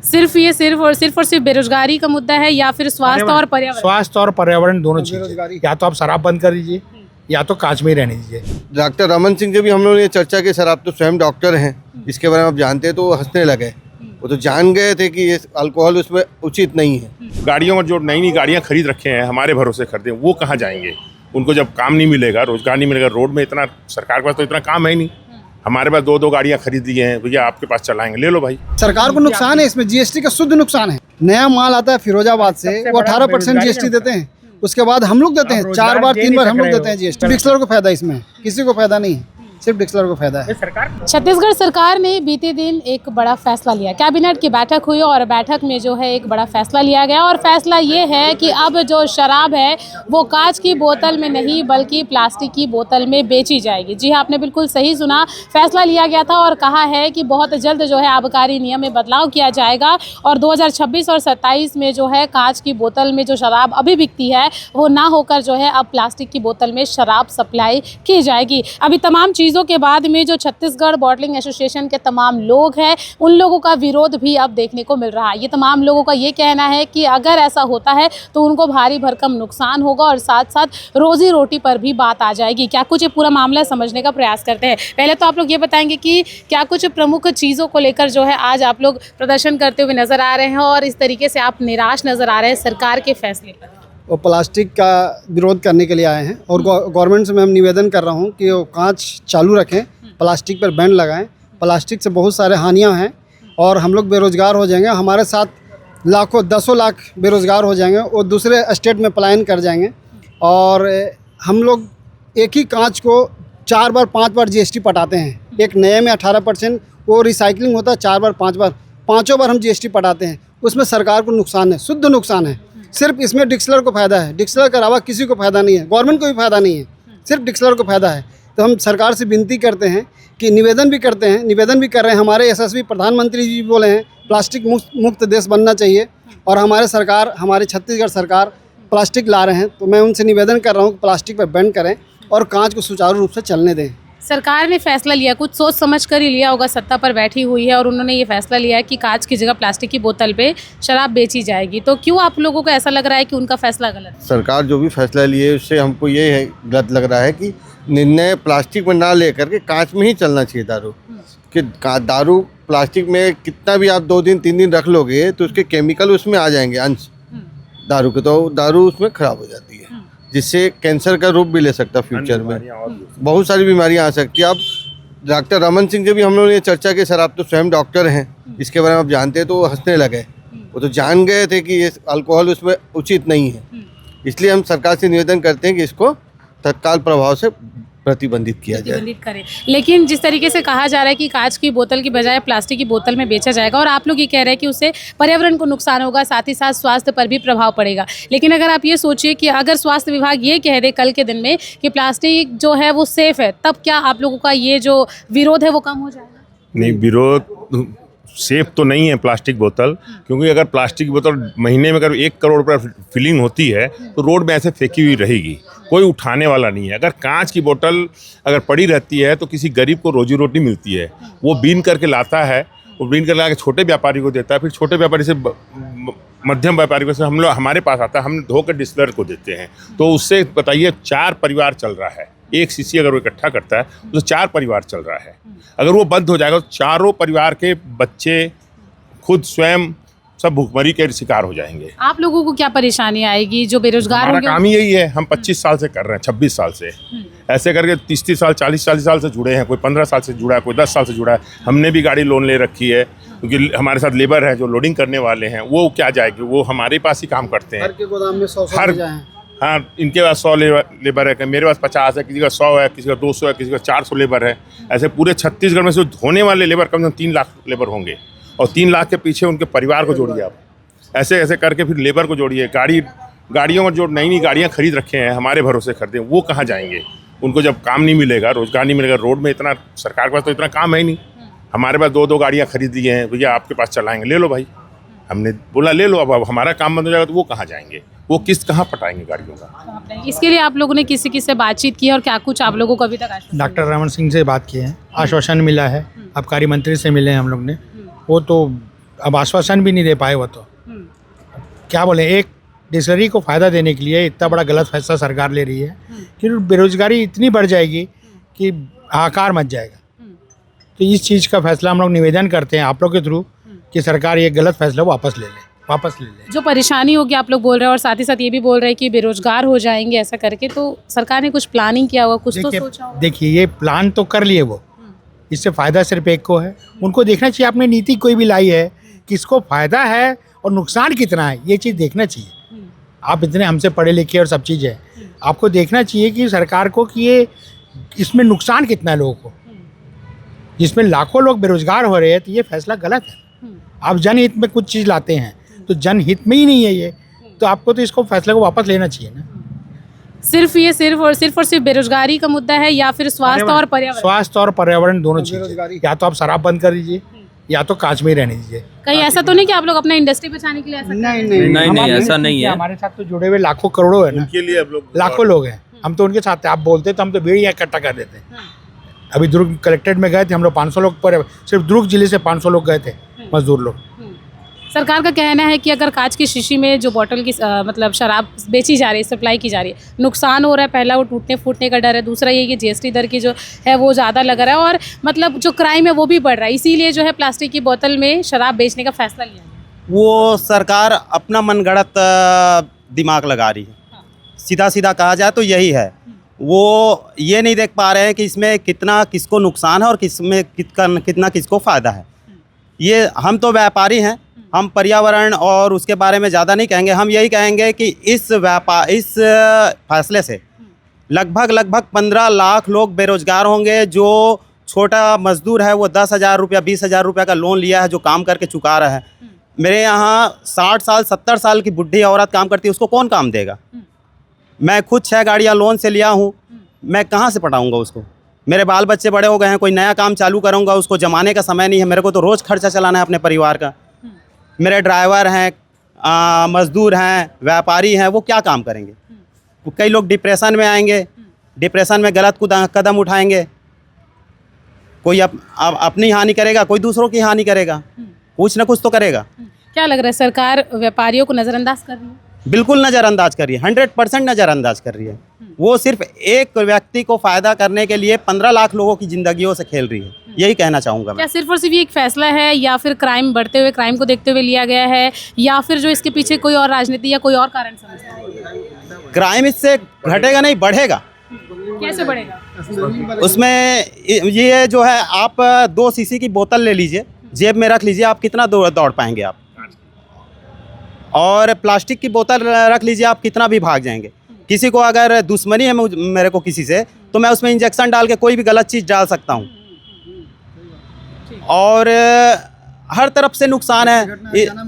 सिर्फ और सिर्फ बेरोजगारी का मुद्दा है या फिर स्वास्थ्य और पर्यावरण? स्वास्थ्य और पर्यावरण दोनों चीजें। या तो आप शराब बंद कर दीजिए या तो कांच में ही रहने दीजिए। डॉक्टर रमन सिंह से भी हम लोगों ने चर्चा की, सर आप तो स्वयं डॉक्टर हैं, इसके बारे में आप जानते हैं, तो वो हंसने लगे। वो तो जान गए थे कि ये अल्कोहल उसमें उचित नहीं है। गाड़ियों में जो नई नई गाड़ियाँ खरीद रखे हैं हमारे भरोसे खरीदे, वो कहाँ जाएंगे? उनको जब काम नहीं मिलेगा, रोजगार नहीं मिलेगा, रोड में इतना सरकार के पास तो इतना काम है ही नहीं। हमारे पास दो गाड़ियाँ खरीद ली हैं, भैया आपके पास चलाएंगे, ले लो भाई। सरकार को नुकसान है इसमें, जीएसटी का शुद्ध नुकसान है। नया माल आता है फिरोजाबाद से, वो 18% जीएसटी देते हैं, उसके बाद हम लोग देते हैं 4 बार 3 बार हम लोग देते हैं जीएसटी। डिक्सलर को फायदा इसमें, किसी को फायदा नहीं है, सिर्फ डिक्सलर को फायदा है। छत्तीसगढ़ सरकार ने बीते दिन एक बड़ा फैसला लिया। कैबिनेट की बैठक हुई और बैठक में जो है एक बड़ा फैसला लिया गया और फैसला ये है कि अब जो शराब है वो कांच की बोतल में नहीं बल्कि प्लास्टिक की बोतल में बेची जाएगी। जी हाँ, आपने बिल्कुल सही सुना, फैसला लिया गया था और कहा है कि बहुत जल्द जो है आबकारी नियम में बदलाव किया जाएगा और 2026 और 27 में जो है कांच की बोतल में जो शराब अभी बिकती है वो ना होकर जो है अब प्लास्टिक की बोतल में शराब सप्लाई की जाएगी। अभी तमाम चीज़ों के बाद में जो छत्तीसगढ़ बॉटलिंग एसोसिएशन के तमाम लोग हैं उन लोगों का विरोध भी अब देखने को मिल रहा है। ये तमाम लोगों का ये कहना है कि अगर ऐसा होता है तो उनको भारी भरकम नुकसान होगा और साथ साथ रोजी रोटी पर भी बात आ जाएगी। क्या कुछ ये पूरा मामला समझने का प्रयास करते हैं। पहले तो आप लोग ये बताएंगे कि क्या कुछ प्रमुख चीज़ों को लेकर जो है आज आप लोग प्रदर्शन करते हुए नजर आ रहे हैं और इस तरीके से आप निराश नजर आ रहे हैं सरकार के फैसले पर? वो प्लास्टिक का विरोध करने के लिए आए हैं और गवर्नमेंट से मैं निवेदन कर रहा हूं कि वो कांच चालू रखें, प्लास्टिक पर बैन लगाएं। प्लास्टिक से बहुत सारे हानियां हैं और हम लोग बेरोज़गार हो जाएंगे, हमारे साथ लाखों 10 लाख बेरोज़गार हो जाएंगे और दूसरे स्टेट में पलायन कर जाएंगे। और हम लोग एक ही कांच को 4 बार 5 बार जीएसटी पटाते हैं। एक नए में 18%, वो रिसाइकलिंग होता है 4 बार 5 बार, 5 बार हम जीएसटी पटाते हैं। उसमें सरकार को नुकसान है, शुद्ध नुकसान है। सिर्फ इसमें डिक्सलर को फ़ायदा है, डिक्सलर के अलावा किसी को फ़ायदा नहीं है, गवर्नमेंट को भी फ़ायदा नहीं है, सिर्फ डिक्सलर को फ़ायदा है। तो हम सरकार से विनती करते हैं कि निवेदन भी करते हैं, निवेदन भी कर रहे हैं। हमारे यशस्वी प्रधानमंत्री जी बोले हैं प्लास्टिक मुक्त देश बनना चाहिए और हमारे छत्तीसगढ़ सरकार प्लास्टिक ला रहे हैं। तो मैं उनसे निवेदन कर रहा हूँ कि प्लास्टिक पर बैन करें और कांच को सुचारू रूप से चलने दें। सरकार ने फैसला लिया, कुछ सोच समझ कर ही लिया होगा, सत्ता पर बैठी हुई है और उन्होंने ये फैसला लिया है कि कांच की जगह प्लास्टिक की बोतल पे शराब बेची जाएगी। तो क्यों आप लोगों को ऐसा लग रहा है कि उनका फैसला गलत है? सरकार जो भी फैसला लिए उससे हमको ये है गलत लग रहा है कि निर्णय प्लास्टिक में ना लेकर के कांच में ही चलना चाहिए। दारू कि दारू प्लास्टिक में कितना भी आप 2 दिन 3 दिन रख लोगे तो उसके केमिकल उसमें आ जाएंगे, अंश दारू के, तो दारू उसमें ख़राब हो जाती है, जिससे कैंसर का रूप भी ले सकता है फ्यूचर में, बहुत सारी बीमारियां आ सकती है। अब डॉक्टर रमन सिंह से भी हम लोगों ने चर्चा की, सर आप तो स्वयं डॉक्टर हैं, इसके बारे में आप जानते हैं, तो वो हंसने लगे। वो तो जान गए थे कि ये अल्कोहल उसमें उचित नहीं है। इसलिए हम सरकार से निवेदन करते हैं कि इसको तत्काल प्रभाव से प्रतिबंधित किया जाए। करें। लेकिन जिस तरीके से कहा जा रहा है कि कांच की बोतल की बजाय प्लास्टिक की बोतल में बेचा जाएगा और आप लोग ये कह रहे हैं कि उससे पर्यावरण को नुकसान होगा, साथ ही साथ स्वास्थ्य पर भी प्रभाव पड़ेगा। लेकिन अगर आप ये सोचिए कि अगर स्वास्थ्य विभाग ये कह दे कल के दिन में कि प्लास्टिक जो है वो सेफ है, तब क्या आप लोगों का ये जो विरोध है वो कम हो जाएगा? नहीं, विरोध सेफ तो नहीं है प्लास्टिक बोतल, क्योंकि अगर प्लास्टिक की बोतल महीने में अगर 1 करोड़ रुपये फिलिंग होती है तो रोड में ऐसे फेंकी हुई रहेगी, कोई उठाने वाला नहीं है। अगर कांच की बोतल अगर पड़ी रहती है तो किसी गरीब को रोजी रोटी मिलती है, वो बीन करके लाता है, वो बीन कर ला के छोटे व्यापारी को देता है, फिर छोटे व्यापारी से मध्यम व्यापारी को से हम लोग हमारे पास आता है, हम धोकर डिस्लर को देते हैं। तो उससे बताइए 4 परिवार चल रहा है। 1 शीशी अगर वो इकट्ठा करता है तो 4 परिवार चल रहा है। अगर वो बंद हो जाएगा तो चारों परिवार के बच्चे, खुद स्वयं सब भूखमरी के शिकार हो जाएंगे। आप लोगों को क्या परेशानी आएगी जो बेरोजगार होंगे? काम ही यही है, हम 25 साल से कर रहे हैं, 26 साल से ऐसे करके 30 साल 40 साल से जुड़े हैं। कोई 15 साल से जुड़ा है, कोई 10 साल से जुड़ा है। हमने भी गाड़ी लोन ले रखी है क्योंकि हमारे साथ लेबर है जो लोडिंग करने वाले हैं, वो क्या जाएगी, वो हमारे पास ही काम करते हैं। हर के गोदाम में 100 हाँ, इनके पास 100 लेबर है, मेरे पास 50 है, किसी का 100 है, किसी का 200 है, किसी का 400 लेबर है। ऐसे पूरे छत्तीसगढ़ में से धोने वाले लेबर कम से कम 3 लाख लेबर होंगे और 3 लाख के पीछे उनके परिवार को जोड़िए आप। ऐसे ऐसे करके फिर लेबर को जोड़िए। गाड़ियों में जो नई नई गाड़ियाँ खरीद रखे हैं हमारे भरोसे खरीदे, वो कहाँ जाएंगे? उनको जब काम नहीं मिलेगा, रोजगार नहीं मिलेगा, रोड में इतना सरकार के पास तो इतना काम है ही नहीं। हमारे पास 2 गाड़ियाँ खरीद ली हैं, भैया आपके पास चलाएंगे, ले लो भाई। हमने बोला ले लो, अब हमारा काम बंद हो जाएगा तो वो कहाँ जाएंगे? वो किस्त कहाँ पटाएंगे गाड़ियों का? इसके लिए आप लोगों ने किसी से बातचीत की और क्या कुछ आप लोगों को अभी तक आश्वासन? डॉक्टर रमन सिंह से बात किए हैं, आश्वासन मिला है, आबकारी मंत्री से मिले हैं हम लोग ने। वो तो अब आश्वासन भी नहीं दे पाए वो तो। क्या बोले, एक डिस्टिलरी को फ़ायदा देने के लिए इतना बड़ा गलत फैसला सरकार ले रही है कि बेरोजगारी इतनी बढ़ जाएगी कि हाहाकार मच जाएगा। तो इस चीज़ का फैसला हम लोग निवेदन करते हैं आप लोग के थ्रू कि सरकार ये गलत फैसला वापस ले ले। जो परेशानी होगी आप लोग बोल रहे हैं और साथ ही साथ ये भी बोल रहे हैं कि बेरोजगार हो जाएंगे ऐसा करके, तो सरकार ने कुछ प्लानिंग किया होगा, कुछ तो सोचा होगा? देखिए ये प्लान तो कर लिए वो, इससे फ़ायदा सिर्फ एक को है। उनको देखना चाहिए आपने नीति कोई भी लाई है किसको फ़ायदा है और नुकसान कितना है, ये चीज़ देखना चाहिए। आप इतने हमसे पढ़े लिखे और सब चीज़ है, आपको देखना चाहिए कि सरकार को कि ये इसमें नुकसान कितना है लोगों को। जिसमें लाखों लोग बेरोजगार हो रहे हैं तो ये फैसला गलत है। आप जनहित में कुछ चीज़ लाते हैं तो जनहित में ही नहीं है ये, तो आपको तो इसको फैसले को वापस लेना चाहिए ना। सिर्फ और सिर्फ बेरोजगारी का मुद्दा है या फिर स्वास्थ्य और पर्यावरण? स्वास्थ्य और पर्यावरण दोनों चीज़ें। या तो आप शराब बंद कर दीजिए या तो कांच में ही रहने दीजिए। कहीं ऐसा तो नहीं कि आप लोग अपना इंडस्ट्री बचाने के लिए ऐसा नहीं ऐसा नहीं है। हमारे साथ तो जुड़े हुए लाखों करोड़ों है ना, उनके लिए अब लोग लाखों लोग हैं। हम तो उनके साथ हैं। आप बोलते तो हम तो भीड़ यहाँ इकट्ठा कर देते हैं। अभी दुर्ग कलेक्ट्रेट में गए थे हम लोग, 500 लोग पर, सिर्फ दुर्ग जिले से 500 लोग गए थे, मजदूर लोग। सरकार का कहना है कि अगर कांच की शीशी में जो बोतल की मतलब शराब बेची जा रही है, सप्लाई की जा रही है, नुकसान हो रहा है। पहला वो टूटने फूटने का डर है, दूसरा ये कि जीएसटी दर की जो है वो ज़्यादा लग रहा है और मतलब जो क्राइम है वो भी बढ़ रहा है। इसीलिए जो है प्लास्टिक की बोतल में शराब बेचने का फैसला लिया गया। वो सरकार अपना मनगढ़ंत दिमाग लगा रही है। सीधा सीधा कहा जाए तो यही है। वो ये नहीं देख पा रहे हैं कि इसमें कितना किसको नुकसान है और किसमें कितना किसको फ़ायदा है। ये हम तो व्यापारी हैं, हम पर्यावरण और उसके बारे में ज़्यादा नहीं कहेंगे। हम यही कहेंगे कि इस फैसले से लगभग 15 लाख लोग बेरोजगार होंगे। जो छोटा मजदूर है वो 10,000 रुपया 20,000 रुपया का लोन लिया है, जो काम करके चुका रहा है। मेरे यहाँ 60 साल 70 साल की बुढ़ी औरत काम करती है, उसको कौन काम देगा? मैं खुद 6 गाड़ियाँ लोन से लिया हूँ, मैं कहाँ से पटाऊँगा उसको? मेरे बाल बच्चे बड़े हो गए हैं, कोई नया काम चालू करूँगा उसको जमाने का समय नहीं है। मेरे को तो रोज़ खर्चा चलाना है अपने परिवार का। मेरे ड्राइवर हैं, मजदूर हैं, व्यापारी हैं, वो क्या काम करेंगे? कई लोग डिप्रेशन में आएंगे, डिप्रेशन में गलत कदम उठाएंगे। कोई अपनी हानि करेगा, कोई दूसरों की हानि करेगा, कुछ ना कुछ तो करेगा। क्या लग रहा है सरकार व्यापारियों को नज़रअंदाज कर रही है? बिल्कुल नज़रअंदाज कर रही है, 100% नज़रअंदाज कर रही है। वो सिर्फ एक व्यक्ति को फ़ायदा करने के लिए 15 लाख लोगों की ज़िंदगियों से खेल रही है। यही कहना चाहूँगा मैं। क्या सिर्फ और सिर्फ ये एक फैसला है या फिर क्राइम बढ़ते हुए, क्राइम को देखते हुए लिया गया है, या फिर जो इसके पीछे कोई और राजनीति या कोई और कारण समझते हैं? क्राइम इससे घटेगा नहीं, बढ़ेगा। कैसे बढ़ेगा? उसमें ये जो है, आप 2 शीशी की बोतल ले लीजिए, जेब में रख लीजिए, आप कितना दौड़ पाएंगे आप? और प्लास्टिक की बोतल रख लीजिए, आप कितना भी भाग जाएंगे। किसी को अगर दुश्मनी है मेरे को किसी से, तो मैं उसमें इंजेक्शन डाल के कोई भी गलत चीज़ डाल सकता हूँ। और हर तरफ से नुकसान है,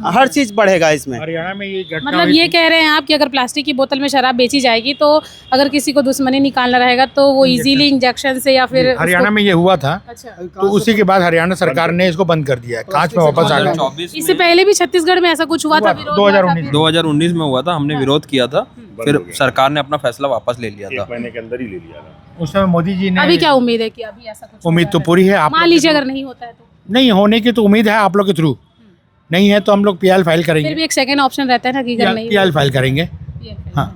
हर चीज़ बढ़ेगा इसमें। हरियाणा में ये घटना मतलब ये कह रहे हैं आप कि अगर प्लास्टिक की बोतल में शराब बेची जाएगी तो अगर किसी को दुश्मनी निकालना रहेगा तो वो इजीली इंजेक्शन से या फिर हरियाणा में ये हुआ था। अच्छा, तो उसी के बाद हरियाणा सरकार ने इसको बंद कर दिया है, कांच में वापस आ गया। इससे पहले भी छत्तीसगढ़ में ऐसा कुछ हुआ था, विरोध हुआ था फिर? 2019 में हुआ था, हमने विरोध किया था, फिर सरकार ने अपना फैसला वापस ले लिया था। 1 महीने के अंदर ही ले लिया था। उस समय मोदी जी ने, अभी क्या उम्मीद है कि अभी ऐसा कुछ उम्मीद तो पूरी है। आप मान लीजिए अगर नहीं होता है तो? नहीं होने की तो उम्मीद है आप लोग के थ्रू, नहीं है तो हम लोग PL फाइल करेंगे। फिर भी एक सेकंड ऑप्शन रहता है ना कि अगर नहीं PL फाइल करेंगे। हाँ,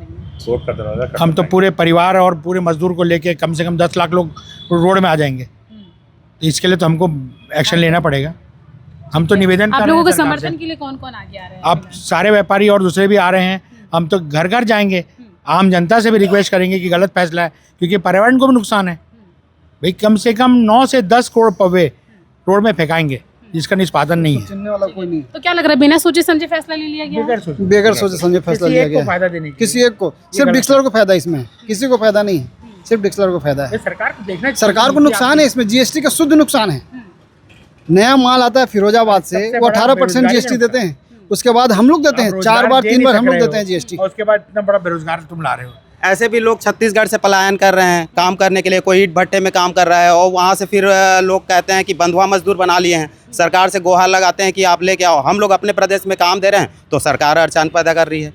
कोर्ट का दरवाजा हम तो पूरे परिवार और पूरे मजदूर को लेके कम से कम 10 लाख लोग रोड में आ जाएंगे। तो इसके लिए तो हमको एक्शन लेना पड़ेगा। हम तो निवेदन आप कर लोगों रहे के हैं सरकार समर्थन से। के लिए कौन कौन आगे आ रहे हैं? अब सारे व्यापारी और दूसरे भी आ रहे हैं। हम तो घर घर जाएंगे, आम जनता से भी रिक्वेस्ट करेंगे कि गलत फैसला है, क्योंकि पर्यावरण को भी नुकसान है। भाई कम से कम 9 से 10 करोड़ पौधे रोड में फेंकाएंगे जिसका निष्पादन नहीं है। सुनने वाला कोई नहीं। तो क्या लग रहा है बिना सोचे समझे फैसला ले लिया गया? बेगर सोचे समझे फैसला लिया गया है। फायदा देने के किसी एक को, सिर्फ डिस्टिलर को फायदा है इसमें, किसी को फायदा नहीं है, सिर्फ डिस्टिलर को फायदा है। सरकार को देखना, सरकार को नुकसान है इसमें, जीएसटी का शुद्ध नुकसान है। नया माल आता है फिरोजाबाद से, वो 18% जीएसटी देते हैं, उसके बाद हम लोग देते हैं 4 बार 3 बार हम लोग देते हैं जीएसटी। उसके बाद इतना बड़ा बेरोजगार तुम ला रहे हो। ऐसे भी लोग छत्तीसगढ़ से पलायन कर रहे हैं काम करने के लिए। कोई ईंट भट्टे में काम कर रहा है और वहाँ से फिर लोग कहते हैं कि बंधुआ मजदूर बना लिए हैं। सरकार से गुहार लगाते हैं कि आप लेके आओ। हम लोग अपने प्रदेश में काम दे रहे हैं तो सरकार अड़चन पैदा कर रही है।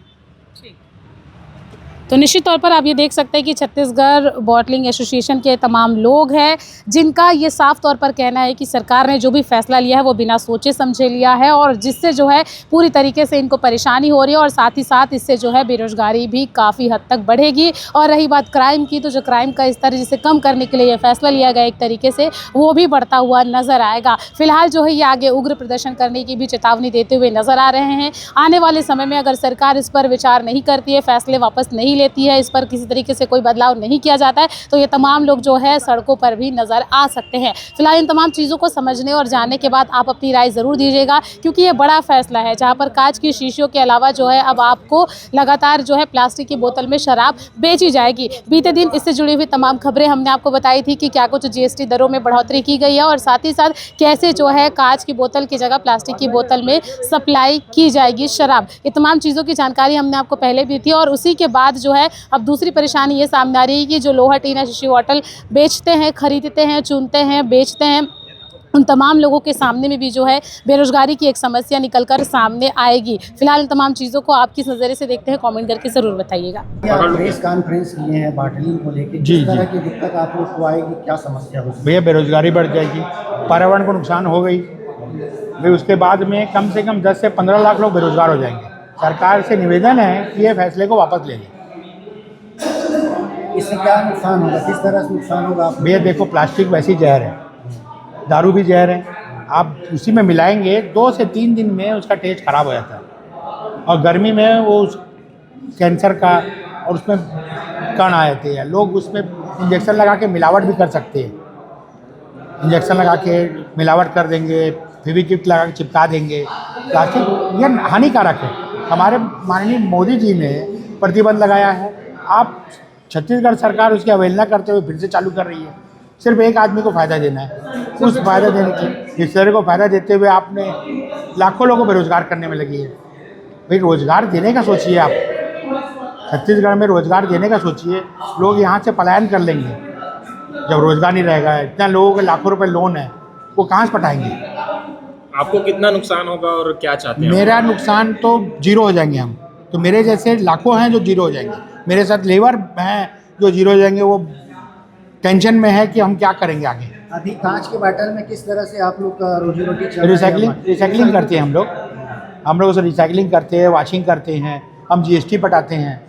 तो निश्चित तौर पर आप ये देख सकते हैं कि छत्तीसगढ़ बॉटलिंग एसोसिएशन के तमाम लोग हैं जिनका ये साफ तौर पर कहना है कि सरकार ने जो भी फैसला लिया है वो बिना सोचे समझे लिया है और जिससे जो है पूरी तरीके से इनको परेशानी हो रही है और साथ ही साथ इससे जो है बेरोजगारी भी काफ़ी हद तक बढ़ेगी। और रही बात क्राइम की, तो जो क्राइम का स्तर जिसे कम करने के लिए ये फैसला लिया गया एक तरीके से, वो भी बढ़ता हुआ नजर आएगा। फिलहाल जो है ये आगे उग्र प्रदर्शन करने की भी चेतावनी देते हुए नजर आ रहे हैं। आने वाले समय में अगर सरकार इस पर विचार नहीं करती है, फैसले वापस नहीं लेती है, इस पर किसी तरीके से कोई बदलाव नहीं किया जाता है, तो ये तमाम लोग जो है सड़कों पर भी नजर आ सकते हैं। फिलहाल इन तमाम चीज़ों को समझने और जानने के बाद आप अपनी राय ज़रूर दीजिएगा, क्योंकि ये बड़ा फैसला है जहाँ पर कांच की शीशियों के अलावा जो है अब आपको लगातार जो है प्लास्टिक की बोतल में शराब बेची जाएगी। बीते दिन इससे जुड़ी हुई तमाम खबरें हमने आपको बताई थी कि क्या कुछ जीएसटी दरों में बढ़ोतरी की गई है और साथ ही साथ कैसे जो है कांच की बोतल की जगह प्लास्टिक की बोतल में सप्लाई की जाएगी शराब। ये तमाम चीज़ों की जानकारी हमने आपको पहले भी दी और उसी के बाद जो है अब दूसरी परेशानी ये सामने आ रही है कि जो लोहा टीना शीशी बॉटल बेचते हैं, खरीदते हैं, चुनते हैं, बेचते हैं, उन तमाम लोगों के सामने में भी जो है बेरोजगारी की एक समस्या निकलकर सामने आएगी। फिलहाल इन तमाम चीज़ों को आप किस नज़रिए से देखते हैं, कमेंट करके ज़रूर बताइएगा। प्रेस कॉन्फ्रेंस किए हैं बॉटलिंग को लेकर, जी, किस तरह जी। की दिक्कत आप लोग को आएगी, क्या समस्या होगी? भैया बेरोजगारी बढ़ जाएगी, पर्यावरण को नुकसान हो गई, फिर उसके बाद में कम से कम 10 से 15 लाख लोग बेरोजगार हो जाएंगे। सरकार से निवेदन है कि ये फैसले को वापस ले लें। इससे क्या नुकसान होगा, किस तरह से नुकसान होगा? भैया देखो, प्लास्टिक वैसी जहर है, दारू भी जहर है। आप उसी में मिलाएंगे 2 से 3 दिन में उसका टेस्ट खराब हो जाता है और गर्मी में वो कैंसर का और उसमें कण आ जाते हैं। लोग उसमें इंजेक्शन लगा के मिलावट भी कर सकते हैं, इंजेक्शन लगा के मिलावट कर देंगे, फेविक्विक लगा के चिपका देंगे। प्लास्टिक ये हानिकारक है। हमारे माननीय मोदी जी ने प्रतिबंध लगाया है, आप छत्तीसगढ़ सरकार उसकी अवहेलना करते हुए फिर से चालू कर रही है। सिर्फ एक आदमी को फ़ायदा देना है, उस फ़ायदा देने के दूसरे को फ़ायदा देते हुए आपने लाखों लोगों को बेरोजगार करने में लगी है। भाई रोज़गार देने का सोचिए, आप छत्तीसगढ़ में रोज़गार देने का सोचिए। लोग यहाँ से पलायन कर लेंगे जब रोज़गार नहीं रहेगा। इतना लोगों के लाखों रुपए लोन है, वो कहाँ से पटाएंगे? आपको कितना नुकसान होगा और क्या चाहते हैं? मेरा नुकसान तो जीरो हो जाएंगे हम, तो मेरे जैसे लाखों हैं जो जीरो हो जाएंगे। मेरे साथ लेबर हैं जो जीरो हो जाएंगे। वो टेंशन में है कि हम क्या करेंगे आगे। अभी कांच के बॉटल में किस तरह से आप लोग का रोजी रोटी चल रहा है? रिसाइकलिंग करते हैं हम लोग उसे रिसाइकलिंग करते हैं, वॉशिंग करते हैं, हम जीएसटी पटाते हैं।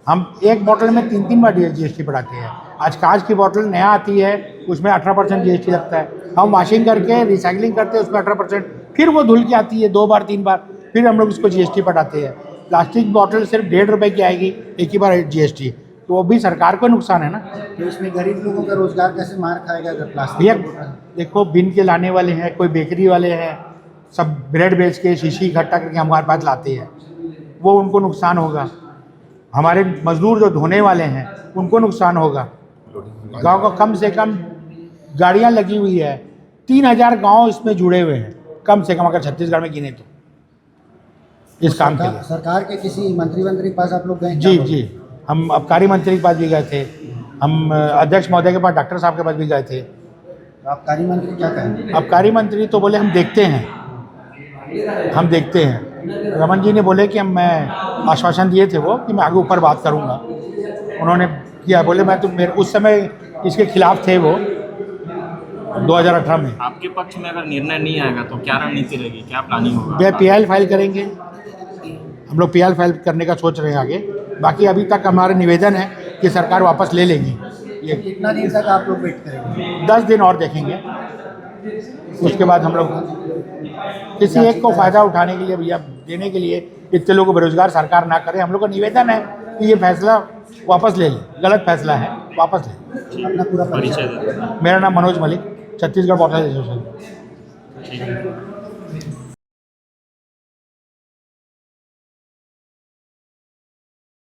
हम एक बोतल में 3-3 बार जीएसटी पटाते हैं। आज कांच की बोतल नया आती है, उसमें 18% जीएसटी लगता है। हम वॉशिंग करके रिसाइकलिंग करते हैं, उसमें 18%, फिर वो धुल के आती है 2 बार 3 बार, फिर हम लोग उसको जीएसटी पटाते हैं। प्लास्टिक बोतल सिर्फ 1.5 रुपये की आएगी एक ही बार जीएसटी, तो वो भी सरकार को नुकसान है ना। तो इसमें गरीब लोगों का रोजगार कैसे मार खाएगा अगर प्लास्टिक भैया की बोतल? देखो, बिन के लाने वाले हैं, कोई बेकरी वाले हैं, सब ब्रेड बेच के शीशी इकट्ठा करके हमारे पास लाते हैं, वो उनको नुकसान होगा। हमारे मजदूर जो धोने वाले हैं उनको नुकसान होगा। गांव का कम से कम गाड़ियां लगी हुई है, 3000 गांव इसमें जुड़े हुए हैं कम से कम, अगर छत्तीसगढ़ में गिने तो इस काम के लिए। सरकार के किसी मंत्री के पास आप लोग गए? जी, हम आबकारी मंत्री के पास भी गए थे, हम अध्यक्ष महोदय के पास, डॉक्टर साहब के पास भी गए थे। तो आबकारी मंत्री क्या कहेंगे? आबकारी मंत्री तो बोले हम देखते हैं। रमन जी ने बोले कि मैं आश्वासन दिए थे वो कि मैं आगे ऊपर बात करूंगा, उन्होंने किया। बोले मैं तो मेरे उस समय इसके खिलाफ थे वो 2018 में। आपके पक्ष में अगर निर्णय नहीं आएगा तो क्या रणनीति रहेगी, क्या प्लानिंग होगा? वे पीएल फाइल करेंगे, हम लोग पीएल फाइल करने का सोच रहे हैं आगे। बाकी अभी तक हमारा निवेदन है कि सरकार वापस ले लेगी। ये कितना दिन तक आप लोग वेट करेंगे? 10 दिन और देखेंगे, उसके बाद हम लोग किसी एक को फ़ायदा उठाने के लिए, भैया देने के लिए इतने लोगों को बेरोजगार सरकार ना करे। हम लोग का निवेदन है कि ये फैसला वापस ले लें, गलत फैसला है, वापस लें। अपना पूरा परिचय दें। मेरा नाम मनोज मलिक, छत्तीसगढ़ बॉटल एसोसिएशन।